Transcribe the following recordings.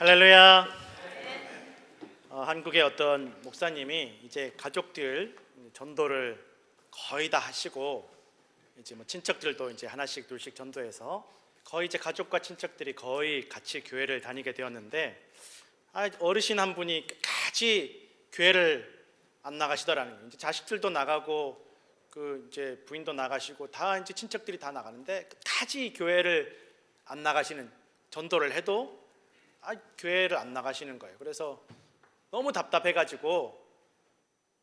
할렐루야. 한국의 어떤 목사님이 이제 가족들 전도를 거의 다 하시고 이제 뭐 친척들도 이제 하나씩 둘씩 전도해서 거의 이제 가족과 친척들이 거의 같이 교회를 다니게 되었는데 어르신 한 분이 끝까지 교회를 안 나가시더라는 거예요. 이제 자식들도 나가고 그 이제 부인도 나가시고 다 이제 친척들이 다 나가는데 끝까지 교회를 안 나가시는, 전도를 해도 교회를 안 나가시는 거예요. 그래서 너무 답답해가지고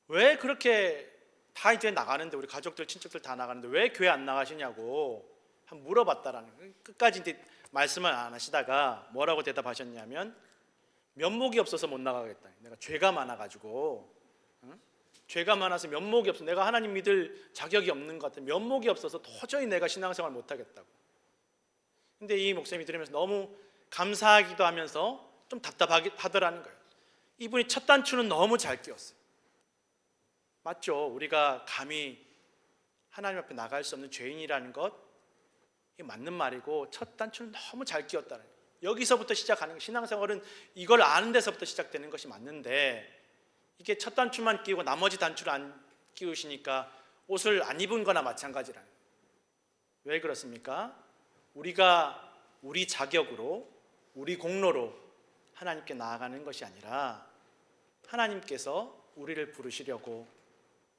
왜 그렇게 다 이제 나가는데, 우리 가족들 친척들 다 나가는데 왜 교회 안 나가시냐고 한번 물어봤다라는 거예요. 끝까지 이제 말씀을 안 하시다가 뭐라고 대답하셨냐면, 면목이 없어서 못 나가겠다. 내가 죄가 많아가지고, 죄가 많아서 면목이 없어. 내가 하나님 믿을 자격이 없는 것 같아. 면목이 없어서 도저히 내가 신앙생활 못 하겠다고. 근데 이 목사님이 들으면서 너무 감사하기도 하면서 좀 답답하더라는 거예요. 이분이 첫 단추는 너무 잘 끼웠어요. 맞죠? 우리가 감히 하나님 앞에 나갈 수 없는 죄인이라는 것, 이게 맞는 말이고, 첫 단추는 너무 잘 끼웠다는 거예요. 여기서부터 시작하는 거예요. 신앙생활은 이걸 아는 데서부터 시작되는 것이 맞는데, 이게 첫 단추만 끼우고 나머지 단추를 안 끼우시니까 옷을 안 입은 거나 마찬가지라는 거예요. 왜 그렇습니까? 우리가 우리 자격으로, 우리 공로로 하나님께 나아가는 것이 아니라 하나님께서 우리를 부르시려고,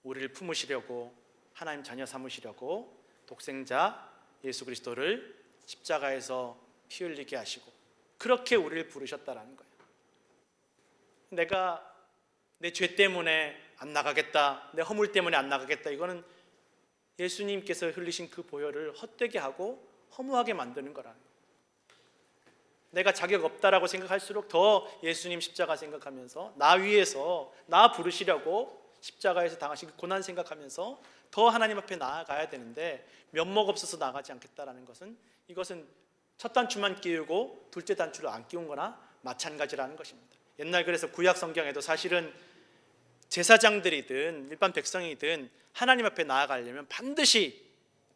우리를 품으시려고, 하나님 자녀 삼으시려고 독생자 예수 그리스도를 십자가에서 피 흘리게 하시고 그렇게 우리를 부르셨다라는 거예요. 내가 내 죄 때문에 안 나가겠다, 내 허물 때문에 안 나가겠다, 이거는 예수님께서 흘리신 그 보혈을 헛되게 하고 허무하게 만드는 거라는 거예요. 내가 자격 없다라고 생각할수록 더 예수님 십자가 생각하면서, 나 위해서 나 부르시려고 십자가에서 당하신 그 고난 생각하면서 더 하나님 앞에 나아가야 되는데, 면목 없어서 나가지 않겠다라는 것은, 이것은 첫 단추만 끼우고 둘째 단추를 안 끼운 거나 마찬가지라는 것입니다. 옛날 그래서 구약 성경에도 사실은 제사장들이든 일반 백성이든 하나님 앞에 나아가려면 반드시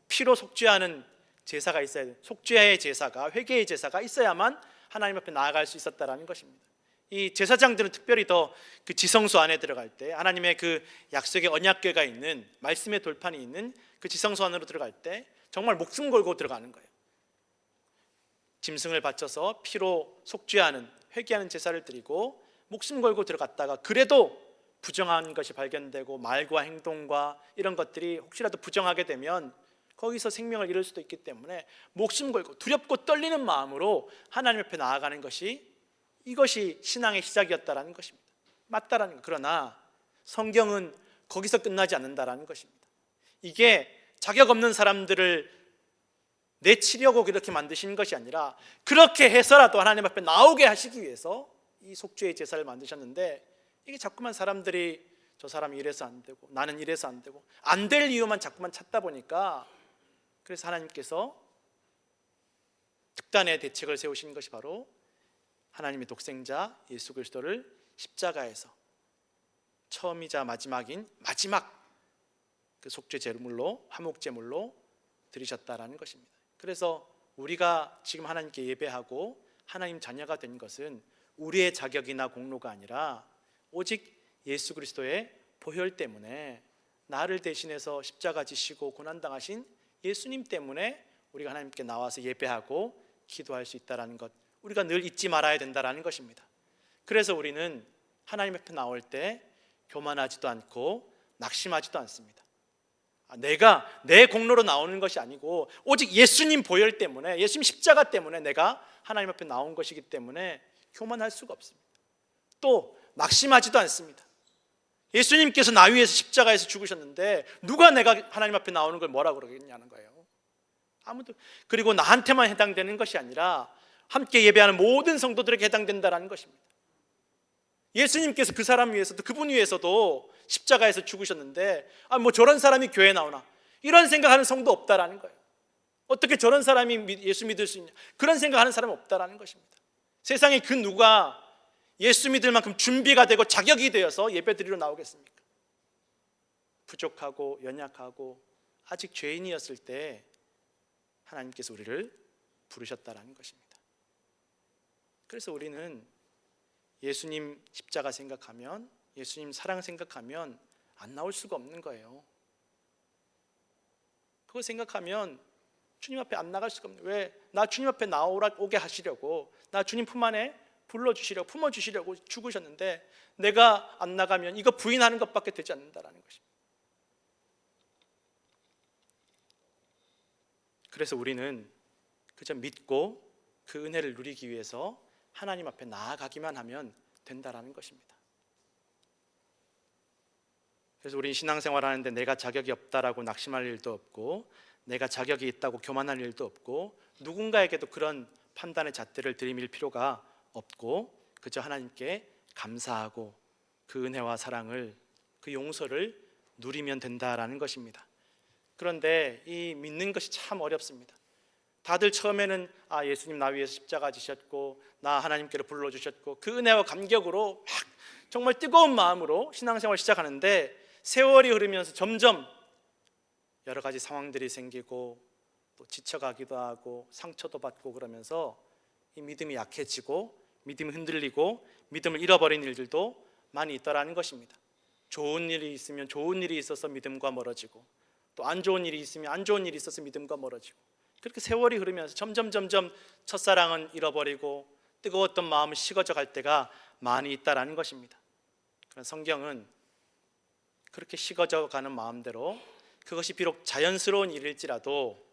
피로 속죄하는 제사가 있어야 돼요. 속죄의 제사가, 회개의 제사가 있어야만 하나님 앞에 나아갈 수 있었다라는 것입니다. 이 제사장들은 특별히 더 그 지성소 안에 들어갈 때, 하나님의 그 약속의 언약궤가 있는, 말씀의 돌판이 있는 그 지성소 안으로 들어갈 때 정말 목숨 걸고 들어가는 거예요. 짐승을 바쳐서 피로 속죄하는, 회개하는 제사를 드리고 목숨 걸고 들어갔다가 그래도 부정한 것이 발견되고 말과 행동과 이런 것들이 혹시라도 부정하게 되면 거기서 생명을 잃을 수도 있기 때문에 목숨 걸고 두렵고 떨리는 마음으로 하나님 앞에 나아가는 것이, 이것이 신앙의 시작이었다라는 것입니다. 맞다라는 것. 그러나 성경은 거기서 끝나지 않는다라는 것입니다. 이게 자격 없는 사람들을 내치려고 그렇게 만드신 것이 아니라, 그렇게 해서라도 하나님 앞에 나오게 하시기 위해서 이 속죄의 제사를 만드셨는데, 이게 자꾸만 사람들이 저 사람이 이래서 안 되고 나는 이래서 안 되고 안 될 이유만 자꾸만 찾다 보니까, 그래서 하나님께서 특단의 대책을 세우신 것이 바로 하나님의 독생자 예수 그리스도를 십자가에서 처음이자 마지막인 마지막 그 속죄 제물로, 화목 제물로 드리셨다라는 것입니다. 그래서 우리가 지금 하나님께 예배하고 하나님 자녀가 된 것은 우리의 자격이나 공로가 아니라 오직 예수 그리스도의 보혈 때문에, 나를 대신해서 십자가 지시고 고난당하신 예수님 때문에 우리가 하나님께 나와서 예배하고 기도할 수 있다는 것, 우리가 늘 잊지 말아야 된다는 것입니다. 그래서 우리는 하나님 앞에 나올 때 교만하지도 않고 낙심하지도 않습니다. 내가 내 공로로 나오는 것이 아니고 오직 예수님 보혈 때문에, 예수님 십자가 때문에 내가 하나님 앞에 나온 것이기 때문에 교만할 수가 없습니다. 또 낙심하지도 않습니다. 예수님께서 나 위해서 십자가에서 죽으셨는데 누가 내가 하나님 앞에 나오는 걸 뭐라 그러겠냐는 거예요. 아무도. 그리고 나한테만 해당되는 것이 아니라 함께 예배하는 모든 성도들에게 해당된다는 것입니다. 예수님께서 그 사람 위해서도, 그분 위해서도 십자가에서 죽으셨는데 뭐 저런 사람이 교회에 나오나, 이런 생각하는 성도 없다라는 거예요. 어떻게 저런 사람이 예수 믿을 수 있냐, 그런 생각하는 사람은 없다라는 것입니다. 세상에 그 누가 예수 믿을 만큼 준비가 되고 자격이 되어서 예배드리러 나오겠습니까? 부족하고 연약하고 아직 죄인이었을 때 하나님께서 우리를 부르셨다라는 것입니다. 그래서 우리는 예수님 십자가 생각하면, 예수님 사랑 생각하면 안 나올 수가 없는 거예요. 그거 생각하면 주님 앞에 안 나갈 수가 없는 거예요. 왜? 나 주님 앞에 오게 하시려고, 나 주님 품 안에 불러주시려고, 품어주시려고 죽으셨는데 내가 안 나가면 이거 부인하는 것밖에 되지 않는다라는 것입니다. 그래서 우리는 그저 믿고 그 은혜를 누리기 위해서 하나님 앞에 나아가기만 하면 된다라는 것입니다. 그래서 우리는 신앙생활 하는데 내가 자격이 없다라고 낙심할 일도 없고, 내가 자격이 있다고 교만할 일도 없고, 누군가에게도 그런 판단의 잣대를 들이밀 필요가 없고, 그저 하나님께 감사하고 그 은혜와 사랑을, 그 용서를 누리면 된다라는 것입니다. 그런데 이 믿는 것이 참 어렵습니다. 다들 처음에는 예수님 나 위해서 십자가 지셨고, 나 하나님께로 불러주셨고, 그 은혜와 감격으로 막 정말 뜨거운 마음으로 신앙생활 시작하는데, 세월이 흐르면서 점점 여러 가지 상황들이 생기고 또 지쳐가기도 하고 상처도 받고 그러면서 이 믿음이 약해지고 믿음이 흔들리고 믿음을 잃어버린 일들도 많이 있더라는 것입니다. 좋은 일이 있으면 좋은 일이 있어서 믿음과 멀어지고, 또 안 좋은 일이 있으면 안 좋은 일이 있어서 믿음과 멀어지고, 그렇게 세월이 흐르면서 점점 첫사랑은 잃어버리고 뜨거웠던 마음은 식어져 갈 때가 많이 있다라는 것입니다. 그런 성경은 그렇게 식어져 가는 마음대로, 그것이 비록 자연스러운 일일지라도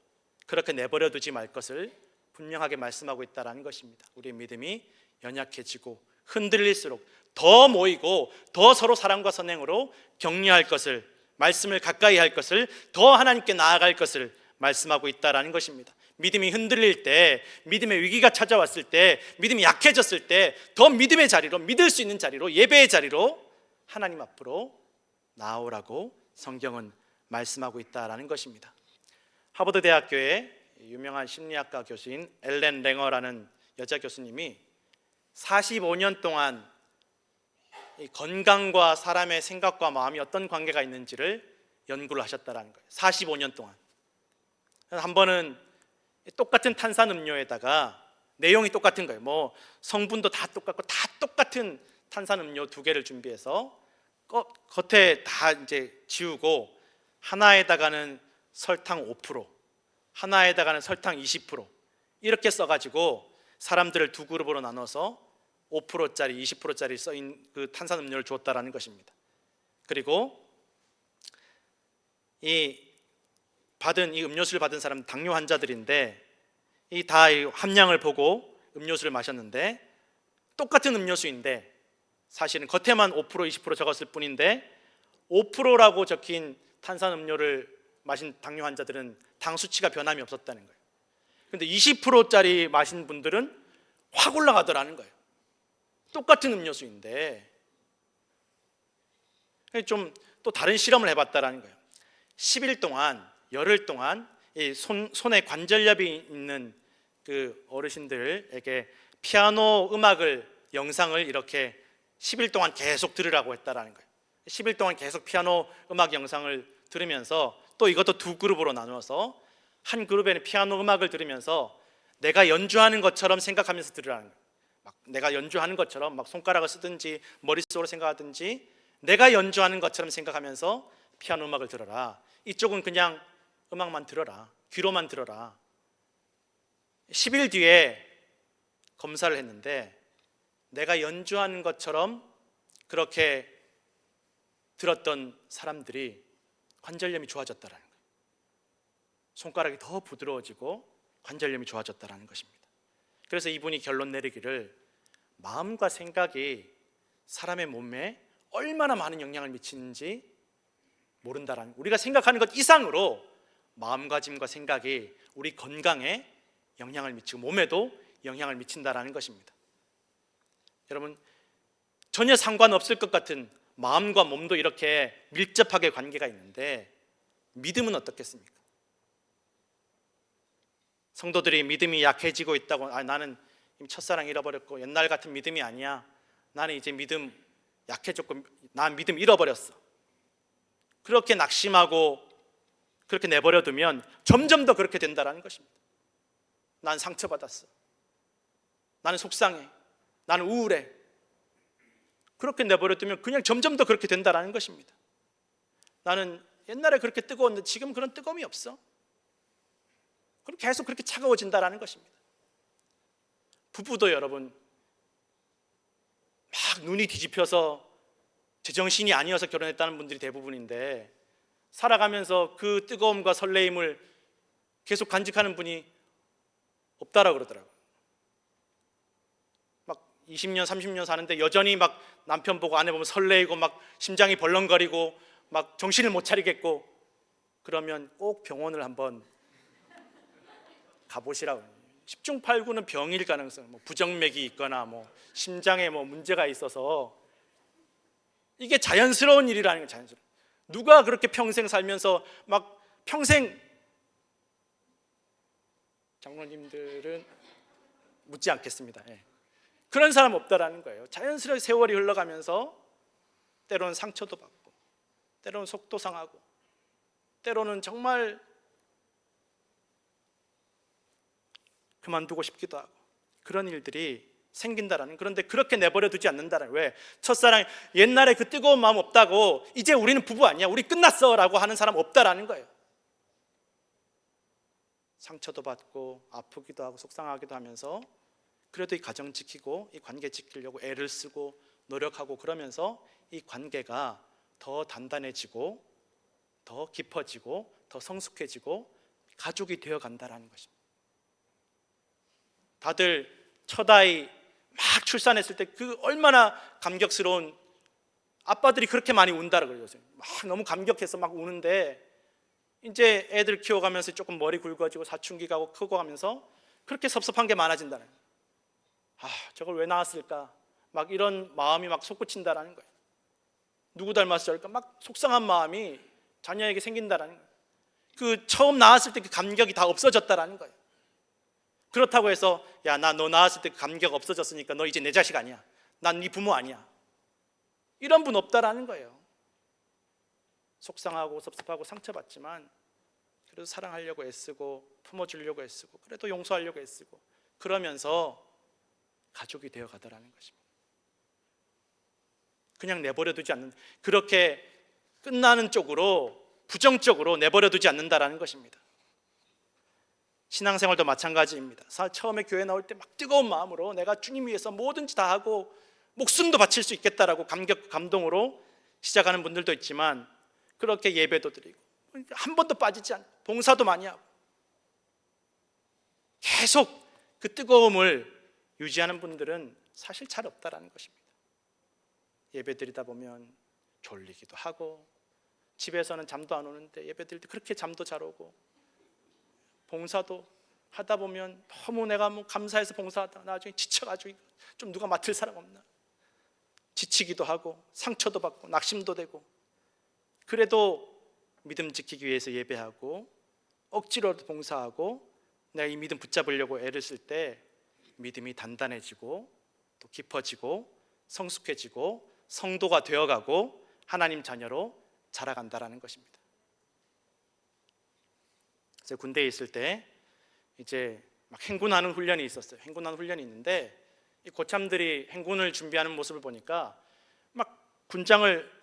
그렇게 내버려 두지 말 것을 분명하게 말씀하고 있다는 것입니다. 우리의 믿음이 연약해지고 흔들릴수록 더 모이고 더 서로 사랑과 선행으로 격려할 것을, 말씀을 가까이 할 것을, 더 하나님께 나아갈 것을 말씀하고 있다는 것입니다. 믿음이 흔들릴 때, 믿음의 위기가 찾아왔을 때, 믿음이 약해졌을 때 더 믿음의 자리로, 믿을 수 있는 자리로, 예배의 자리로 하나님 앞으로 나오라고 성경은 말씀하고 있다라는 것입니다. 하버드 대학교의 유명한 심리학과 교수인 엘렌 랭어라는 여자 교수님이 45년 동안 이 건강과 사람의 생각과 마음이 어떤 관계가 있는지를 연구를 하셨다라는 거예요. 45년 동안. 한 번은 똑같은 탄산음료에다가 내용이 똑같은 거예요. 뭐 성분도 다 똑같고 다 똑같은 탄산음료 2개를 준비해서 겉에 다 이제 지우고, 하나에다가는 설탕 5%, 하나에다가는 설탕 20% 이렇게 써가지고 사람들을 두 그룹으로 나눠서 5%짜리, 20%짜리 써인 그 탄산음료를 주었다라는 것입니다. 그리고 이 음료수를 받은 사람은 당뇨 환자들인데, 이 다 함량을 보고 음료수를 마셨는데 똑같은 음료수인데 사실은 겉에만 5%, 20% 적었을 뿐인데 5%라고 적힌 탄산음료를 마신 당뇨 환자들은 당 수치가 변함이 없었다는 거예요. 그런데 20%짜리 마신 분들은 확 올라가더라는 거예요. 똑같은 음료수인데. 좀 또 다른 실험을 해봤다라는 거예요. 10일 동안, 열흘 동안 이 손에 관절염이 있는 그 어르신들에게 피아노 음악을, 영상을 이렇게 10일 동안 계속 들으라고 했다라는 거예요. 10일 동안 계속 피아노 음악 영상을 들으면서, 또 이것도 두 그룹으로 나누어서 한 그룹에는 피아노 음악을 들으면서 내가 연주하는 것처럼 생각하면서 들으라는 거예요. 막 내가 연주하는 것처럼 막 손가락을 쓰든지 머릿속으로 생각하든지 내가 연주하는 것처럼 생각하면서 피아노 음악을 들어라. 이쪽은 그냥 음악만 들어라, 귀로만 들어라. 10일 뒤에 검사를 했는데 내가 연주하는 것처럼 그렇게 들었던 사람들이 관절염이 좋아졌다라는 거예요. 손가락이 더 부드러워지고 관절염이 좋아졌다라는 것입니다. 그래서 이분이 결론 내리기를, 마음과 생각이 사람의 몸에 얼마나 많은 영향을 미치는지 모른다라는, 우리가 생각하는 것 이상으로 마음가짐과 생각이 우리 건강에 영향을 미치고 몸에도 영향을 미친다라는 것입니다. 여러분, 전혀 상관없을 것 같은 마음과 몸도 이렇게 밀접하게 관계가 있는데 믿음은 어떻겠습니까? 성도들이 믿음이 약해지고 있다고, 나는 이미 첫사랑 잃어버렸고 옛날 같은 믿음이 아니야, 나는 이제 믿음 약해졌고 난 믿음 잃어버렸어, 그렇게 낙심하고 그렇게 내버려두면 점점 더 그렇게 된다는 것입니다. 난 상처받았어, 나는 속상해, 나는 우울해, 그렇게 내버려두면 그냥 점점 더 그렇게 된다는 것입니다. 나는 옛날에 그렇게 뜨거웠는데 지금 그런 뜨거움이 없어. 그럼 계속 그렇게 차가워진다는 것입니다. 부부도 여러분 막 눈이 뒤집혀서 제정신이 아니어서 결혼했다는 분들이 대부분인데, 살아가면서 그 뜨거움과 설레임을 계속 간직하는 분이 없다라고 그러더라고요. 막 20년 30년 사는데 여전히 막 남편 보고 아내 보면 설레이고 막 심장이 벌렁거리고 막 정신을 못 차리겠고, 그러면 꼭 병원을 한번 가보시라고. 10중 8구는 병일 가능성, 뭐 부정맥이 있거나 뭐 심장에 뭐 문제가 있어서, 이게 자연스러운 일이라는 거예요. 자연스러운. 누가 그렇게 평생 살면서 막 평생, 장로님들은 묻지 않겠습니다. 예. 그런 사람 없다라는 거예요. 자연스럽게 세월이 흘러가면서 때로는 상처도 받고, 때로는 속도 상하고, 때로는 정말 그만두고 싶기도 하고, 그런 일들이 생긴다라는. 그런데 그렇게 내버려 두지 않는다라는. 왜? 첫사랑, 옛날에 그 뜨거운 마음 없다고 이제 우리는 부부 아니야, 우리 끝났어 라고 하는 사람 없다라는 거예요. 상처도 받고 아프기도 하고 속상하기도 하면서 그래도 이 가정 지키고 이 관계 지키려고 애를 쓰고 노력하고, 그러면서 이 관계가 더 단단해지고 더 깊어지고 더 성숙해지고 가족이 되어 간다라는 것입니다. 다들 첫아이 막 출산했을 때 그 얼마나 감격스러운, 아빠들이 그렇게 많이 운다라고 그래요. 막 너무 감격해서 막 우는데, 이제 애들 키워가면서 조금 머리 굵어지고 사춘기 가고 크고 가면서 그렇게 섭섭한 게 많아진다는 거예요. 아, 저걸 왜 낳았을까? 막 이런 마음이 막 솟구친다라는 거예요. 누구 닮아서 저럴까? 막 속상한 마음이 자녀에게 생긴다라는 거예요. 그 처음 낳았을 때 그 감격이 다 없어졌다라는 거예요. 그렇다고 해서 야, 나 너 낳았을 때 그 감격 없어졌으니까 너 이제 내 자식 아니야, 난 네 부모 아니야, 이런 분 없다라는 거예요. 속상하고 섭섭하고 상처받지만 그래도 사랑하려고 애쓰고 품어주려고 애쓰고 그래도 용서하려고 애쓰고, 그러면서 가족이 되어 가더라는 것입니다. 그냥 내버려 두지 않는, 그렇게 끝나는 쪽으로 부정적으로 내버려 두지 않는다라는 것입니다. 신앙생활도 마찬가지입니다. 처음에 교회 나올 때 막 뜨거운 마음으로 내가 주님 위해서 뭐든지 다 하고 목숨도 바칠 수 있겠다라고 감동으로 시작하는 분들도 있지만, 그렇게 예배도 드리고 한 번도 빠지지 않고 봉사도 많이 하고 계속 그 뜨거움을 유지하는 분들은 사실 잘 없다라는 것입니다. 예배 드리다 보면 졸리기도 하고, 집에서는 잠도 안 오는데 예배 드릴 때 그렇게 잠도 잘 오고, 봉사도 하다 보면 너무 내가 뭐 감사해서 봉사하다 나중에 지쳐가지고 좀 누가 맡을 사람 없나, 지치기도 하고 상처도 받고 낙심도 되고, 그래도 믿음 지키기 위해서 예배하고 억지로도 봉사하고 내가 이 믿음 붙잡으려고 애를 쓸 때 믿음이 단단해지고 또 깊어지고 성숙해지고 성도가 되어가고 하나님 자녀로 자라간다라는 것입니다. 제가 군대에 있을 때 이제 막 행군하는 훈련이 있었어요. 행군하는 훈련이 있는데 이 고참들이 행군을 준비하는 모습을 보니까 막 군장을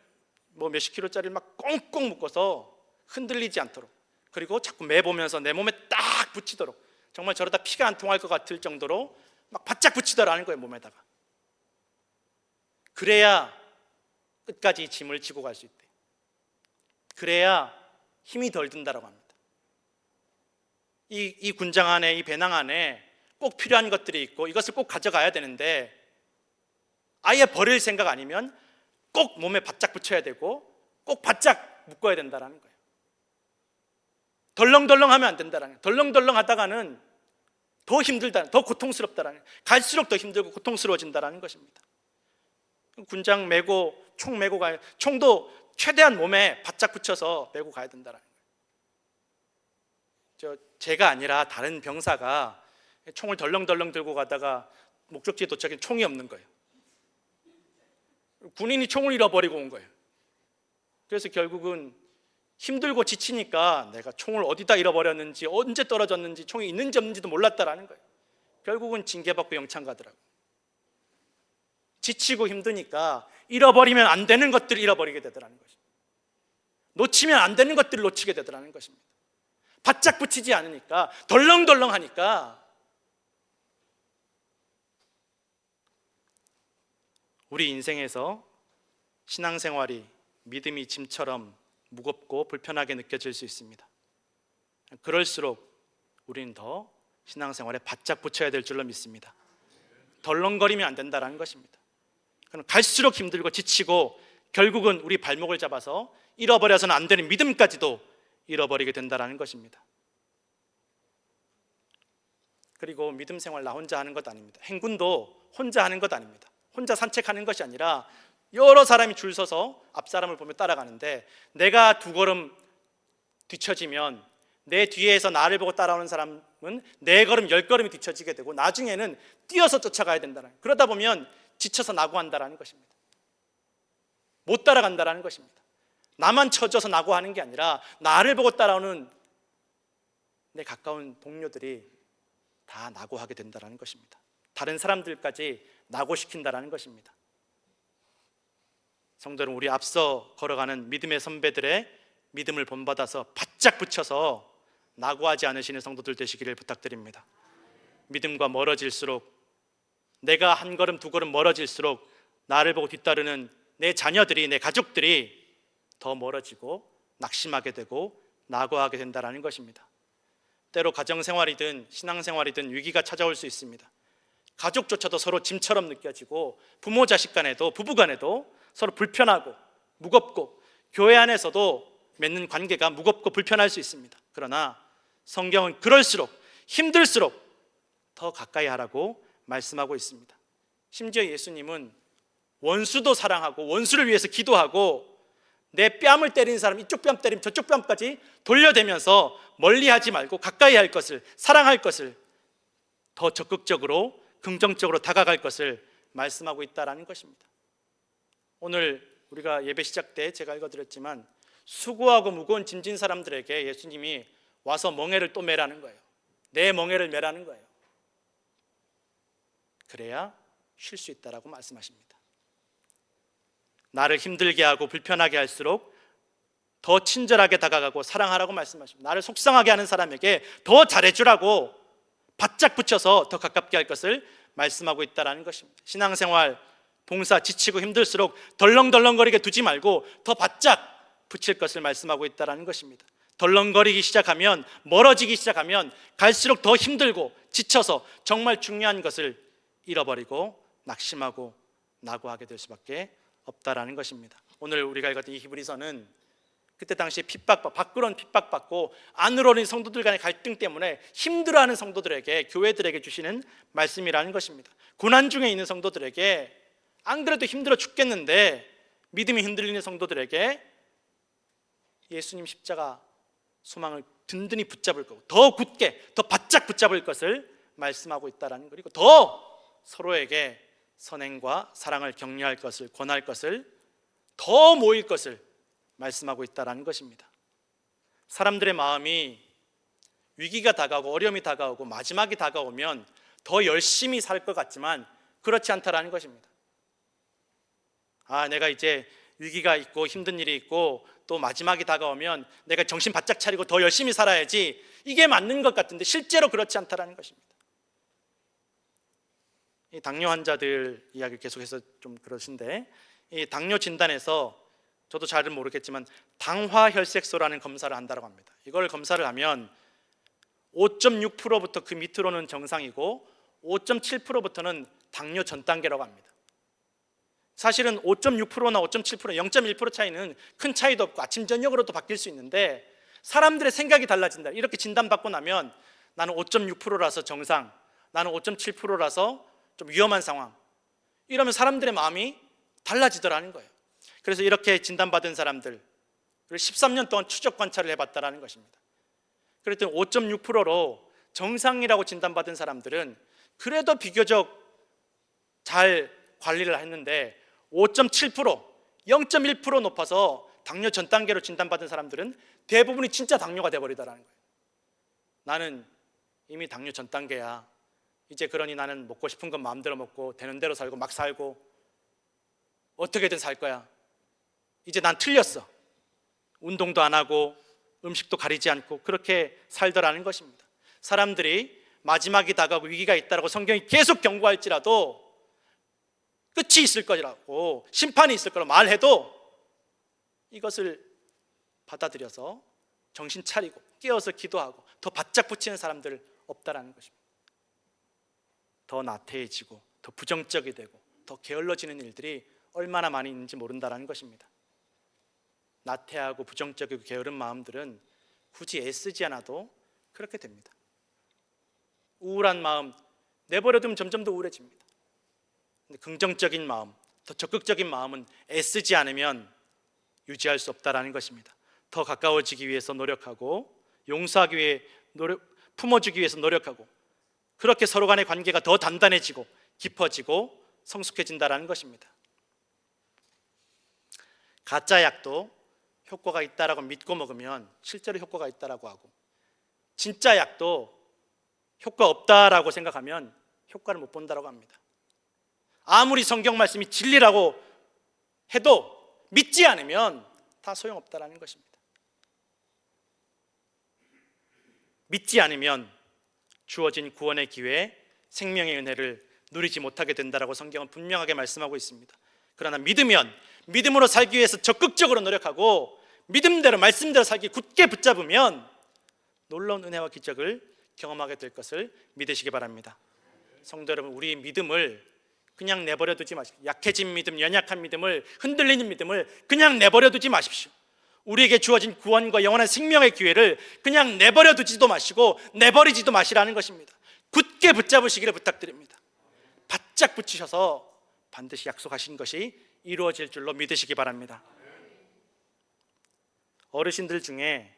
뭐 몇십 킬로짜리를 막 꽁꽁 묶어서 흔들리지 않도록, 그리고 자꾸 매보면서 내 몸에 딱 붙이도록, 정말 저러다 피가 안 통할 것 같을 정도로 막 바짝 붙이더라는 거예요, 몸에다가. 그래야 끝까지 짐을 지고 갈 수 있대. 그래야 힘이 덜 든다라고 합니다. 이 군장 안에, 이 배낭 안에 꼭 필요한 것들이 있고 이것을 꼭 가져가야 되는데, 아예 버릴 생각 아니면 꼭 몸에 바짝 붙여야 되고 꼭 바짝 묶어야 된다는 거예요. 덜렁덜렁 하면 안 된다는 거예요. 덜렁덜렁 하다가는 더 힘들다, 더 고통스럽다는 거예요. 갈수록 더 힘들고 고통스러워진다는 것입니다. 군장 메고 총 메고 가야, 총도 최대한 몸에 바짝 붙여서 메고 가야 된다는 거예요. 제가 아니라 다른 병사가 총을 덜렁덜렁 들고 가다가 목적지에 도착해 총이 없는 거예요. 군인이 총을 잃어버리고 온 거예요. 그래서 결국은 힘들고 지치니까 내가 총을 어디다 잃어버렸는지, 언제 떨어졌는지, 총이 있는지 없는지도 몰랐다라는 거예요. 결국은 징계받고 영창 가더라고요. 지치고 힘드니까 잃어버리면 안 되는 것들을 잃어버리게 되더라는 것입니다. 놓치면 안 되는 것들을 놓치게 되더라는 것입니다. 바짝 붙이지 않으니까, 덜렁덜렁하니까 우리 인생에서 신앙생활이 믿음이 짐처럼 무겁고 불편하게 느껴질 수 있습니다. 그럴수록 우리는 더 신앙생활에 바짝 붙여야 될 줄로 믿습니다. 덜렁거리면 안 된다는 것입니다. 그럼 갈수록 힘들고 지치고 결국은 우리 발목을 잡아서 잃어버려서는 안 되는 믿음까지도 잃어버리게 된다는 것입니다. 그리고 믿음 생활 나 혼자 하는 것 아닙니다. 행군도 혼자 하는 것 아닙니다. 혼자 산책하는 것이 아니라 여러 사람이 줄 서서 앞 사람을 보며 따라가는데, 내가 두 걸음 뒤처지면 내 뒤에서 나를 보고 따라오는 사람은 네 걸음, 열 걸음이 뒤처지게 되고 나중에는 뛰어서 쫓아가야 된다는, 그러다 보면 지쳐서 낙오한다는 것입니다. 못 따라간다는 것입니다. 나만 처져서 낙오하는 게 아니라 나를 보고 따라오는 내 가까운 동료들이 다 낙오하게 된다는 것입니다. 다른 사람들까지 낙오시킨다는 것입니다. 성도 여러분, 우리 앞서 걸어가는 믿음의 선배들의 믿음을 본받아서 바짝 붙여서 낙오하지 않으시는 성도들 되시기를 부탁드립니다. 믿음과 멀어질수록, 내가 한 걸음 두 걸음 멀어질수록 나를 보고 뒤따르는 내 자녀들이, 내 가족들이 더 멀어지고 낙심하게 되고 낙오하게 된다는 것입니다. 때로 가정생활이든 신앙생활이든 위기가 찾아올 수 있습니다. 가족조차도 서로 짐처럼 느껴지고, 부모 자식 간에도, 부부 간에도 서로 불편하고 무겁고, 교회 안에서도 맺는 관계가 무겁고 불편할 수 있습니다. 그러나 성경은 그럴수록, 힘들수록 더 가까이 하라고 말씀하고 있습니다. 심지어 예수님은 원수도 사랑하고 원수를 위해서 기도하고, 내 뺨을 때리는 사람 이쪽 뺨 때리면 저쪽 뺨까지 돌려대면서 멀리하지 말고 가까이 할 것을, 사랑할 것을, 더 적극적으로 긍정적으로 다가갈 것을 말씀하고 있다는 것입니다. 오늘 우리가 예배 시작 때 제가 읽어드렸지만, 수고하고 무거운 짐진 사람들에게 예수님이 와서 멍에를 또 매라는 거예요. 내 멍에를 매라는 거예요. 그래야 쉴 수 있다라고 말씀하십니다. 나를 힘들게 하고 불편하게 할수록 더 친절하게 다가가고 사랑하라고 말씀하십니다. 나를 속상하게 하는 사람에게 더 잘해주라고 바짝 붙여서 더 가깝게 할 것을 말씀하고 있다는 것입니다. 신앙생활, 봉사 지치고 힘들수록 덜렁덜렁거리게 두지 말고 더 바짝 붙일 것을 말씀하고 있다는 것입니다. 덜렁거리기 시작하면, 멀어지기 시작하면 갈수록 더 힘들고 지쳐서 정말 중요한 것을 잃어버리고 낙심하고 낙오하게 될 수밖에 없다라는 것입니다. 오늘 우리가 읽었던 이 히브리서는 그때 당시에 밖으로는 핍박받고 안으로는 성도들 간의 갈등 때문에 힘들어하는 성도들에게, 교회들에게 주시는 말씀이라는 것입니다. 고난 중에 있는 성도들에게, 안 그래도 힘들어 죽겠는데 믿음이 흔들리는 성도들에게 예수님 십자가 소망을 든든히 붙잡을 거고, 더 굳게, 더 바짝 붙잡을 것을 말씀하고 있다는, 그리고 더 서로에게 선행과 사랑을 격려할 것을, 권할 것을, 더 모일 것을 말씀하고 있다는 것입니다. 사람들의 마음이 위기가 다가오고 어려움이 다가오고 마지막이 다가오면 더 열심히 살 것 같지만 그렇지 않다라는 것입니다. 내가 이제 위기가 있고 힘든 일이 있고 또 마지막이 다가오면 내가 정신 바짝 차리고 더 열심히 살아야지, 이게 맞는 것 같은데 실제로 그렇지 않다라는 것입니다. 이 당뇨 환자들 이야기 계속해서 좀 그러신데, 이 당뇨 진단에서 저도 잘은 모르겠지만 당화혈색소라는 검사를 한다고 합니다. 이걸 검사를 하면 5.6%부터 그 밑으로는 정상이고 5.7%부터는 당뇨 전 단계라고 합니다. 사실은 5.6%나 5.7%, 0.1% 차이는 큰 차이도 없고 아침 저녁으로도 바뀔 수 있는데, 사람들의 생각이 달라진다. 이렇게 진단받고 나면 나는 5.6%라서 정상, 나는 5.7%라서 좀 위험한 상황, 이러면 사람들의 마음이 달라지더라는 거예요. 그래서 이렇게 진단받은 사람들을 13년 동안 추적 관찰을 해봤다는 것입니다. 그랬더니 5.6%로 정상이라고 진단받은 사람들은 그래도 비교적 잘 관리를 했는데, 5.7%, 0.1% 높아서 당뇨 전 단계로 진단받은 사람들은 대부분이 진짜 당뇨가 돼버리더라는 거예요. 나는 이미 당뇨 전 단계야. 이제 그러니 나는 먹고 싶은 건 마음대로 먹고 되는 대로 살고 막 살고 어떻게든 살 거야. 이제 난 틀렸어. 운동도 안 하고 음식도 가리지 않고 그렇게 살더라는 것입니다. 사람들이 마지막이 다가오고 위기가 있다고 성경이 계속 경고할지라도 끝이 있을 거라고 심판이 있을 거라고 말해도 이것을 받아들여서 정신 차리고 깨어서 기도하고 더 바짝 붙이는 사람들 없다라는 것입니다. 더 나태해지고 더 부정적이 되고 더 게을러지는 일들이 얼마나 많이 있는지 모른다라는 것입니다. 나태하고 부정적이고 게으른 마음들은 굳이 애쓰지 않아도 그렇게 됩니다. 우울한 마음 내버려두면 점점 더 우울해집니다. 근데 긍정적인 마음, 더 적극적인 마음은 애쓰지 않으면 유지할 수 없다라는 것입니다. 더 가까워지기 위해서 노력하고 용서하기 위해 품어주기 위해서 노력하고 그렇게 서로 간의 관계가 더 단단해지고 깊어지고 성숙해진다라는 것입니다. 가짜 약도 효과가 있다라고 믿고 먹으면 실제로 효과가 있다라고 하고 진짜 약도 효과 없다라고 생각하면 효과를 못 본다라고 합니다. 아무리 성경 말씀이 진리라고 해도 믿지 않으면 다 소용없다라는 것입니다. 믿지 않으면 주어진 구원의 기회, 생명의 은혜를 누리지 못하게 된다라고 성경은 분명하게 말씀하고 있습니다. 그러나 믿으면 믿음으로 살기 위해서 적극적으로 노력하고 믿음대로 말씀대로 살기 굳게 붙잡으면 놀라운 은혜와 기적을 경험하게 될 것을 믿으시기 바랍니다. 성도 여러분, 우리 믿음을 그냥 내버려 두지 마십시오. 약해진 믿음, 연약한 믿음을, 흔들리는 믿음을 그냥 내버려 두지 마십시오. 우리에게 주어진 구원과 영원한 생명의 기회를 그냥 내버려 두지도 마시고 내버리지도 마시라는 것입니다. 굳게 붙잡으시기를 부탁드립니다. 바짝 붙이셔서 반드시 약속하신 것이 이루어질 줄로 믿으시기 바랍니다. 어르신들 중에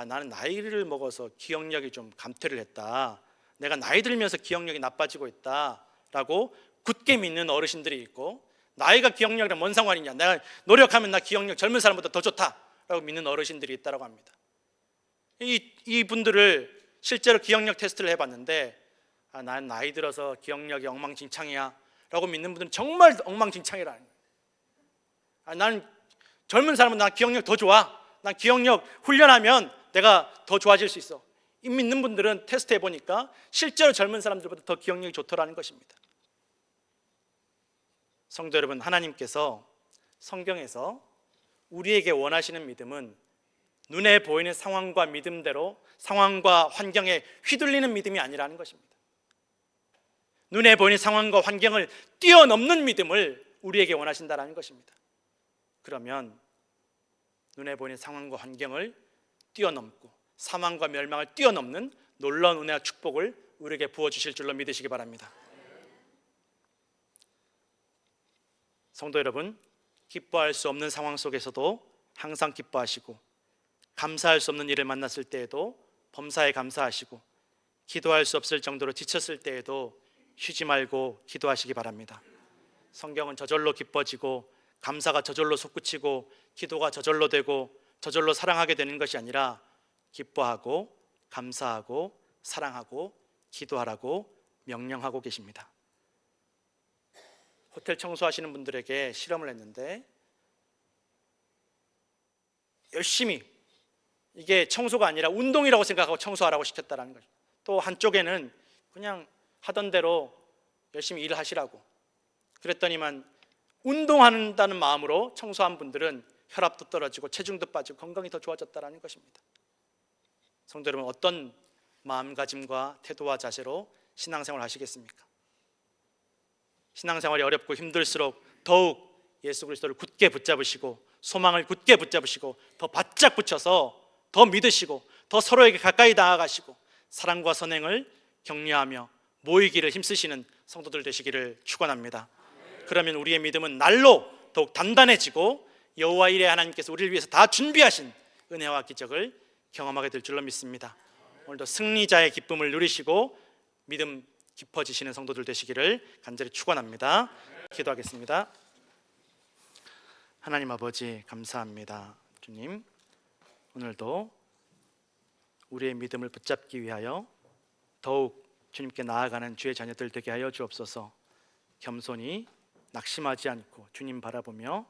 나는 나이를 먹어서 기억력이 좀 감퇴를 했다, 내가 나이 들면서 기억력이 나빠지고 있다라고 굳게 믿는 어르신들이 있고, 나이가 기억력이랑 뭔 상관이냐, 내가 노력하면 나 기억력 젊은 사람보다 더 좋다라고 믿는 어르신들이 있다고 합니다. 이분들을 실제로 기억력 테스트를 해봤는데 난 나이 들어서 기억력이 엉망진창이야 라고 믿는 분들은 정말 엉망진창이라는 거예요. 난 젊은 사람보다 난 기억력 더 좋아, 난 기억력 훈련하면 내가 더 좋아질 수 있어, 이 믿는 분들은 테스트 해보니까 실제로 젊은 사람들보다 더 기억력이 좋더라는 것입니다. 성도 여러분, 하나님께서 성경에서 우리에게 원하시는 믿음은 눈에 보이는 상황과 믿음대로 상황과 환경에 휘둘리는 믿음이 아니라는 것입니다. 눈에 보이는 상황과 환경을 뛰어넘는 믿음을 우리에게 원하신다는 것입니다. 그러면 눈에 보이는 상황과 환경을 뛰어넘고 사망과 멸망을 뛰어넘는 놀라운 은혜와 축복을 우리에게 부어주실 줄로 믿으시기 바랍니다. 성도 여러분, 기뻐할 수 없는 상황 속에서도 항상 기뻐하시고, 감사할 수 없는 일을 만났을 때에도 범사에 감사하시고, 기도할 수 없을 정도로 지쳤을 때에도 쉬지 말고 기도하시기 바랍니다. 성경은 저절로 기뻐지고 감사가 저절로 솟구치고 기도가 저절로 되고 저절로 사랑하게 되는 것이 아니라 기뻐하고 감사하고 사랑하고 기도하라고 명령하고 계십니다. 호텔 청소하시는 분들에게 실험을 했는데 열심히, 이게 청소가 아니라 운동이라고 생각하고 청소하라고 시켰다는 거죠. 또 한쪽에는 그냥 하던 대로 열심히 일을 하시라고 그랬더니만 운동한다는 마음으로 청소한 분들은 혈압도 떨어지고 체중도 빠지고 건강이 더 좋아졌다는 것입니다. 성도 여러분, 어떤 마음가짐과 태도와 자세로 신앙생활 하시겠습니까? 신앙생활이 어렵고 힘들수록 더욱 예수 그리스도를 굳게 붙잡으시고 소망을 굳게 붙잡으시고 더 바짝 붙여서 더 믿으시고 더 서로에게 가까이 나아가시고 사랑과 선행을 격려하며 모이기를 힘쓰시는 성도들 되시기를 축원합니다. 그러면 우리의 믿음은 날로 더욱 단단해지고 여호와 일의 하나님께서 우리를 위해서 다 준비하신 은혜와 기적을 경험하게 될 줄로 믿습니다. 오늘도 승리자의 기쁨을 누리시고 믿음 깊어지시는 성도들 되시기를 간절히 축원합니다. 기도하겠습니다. 하나님 아버지, 감사합니다. 주님, 오늘도 우리의 믿음을 붙잡기 위하여 더욱 주님께 나아가는 주의 자녀들 되게 하여 주옵소서. 겸손히 낙심하지 않고 주님 바라보며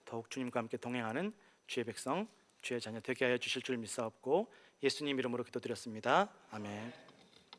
더욱 주님과 함께 동행하는 주의 백성, 주의 자녀 되게 하여 주실 줄 믿사옵고 예수님 이름으로 기도드렸습니다. 아멘.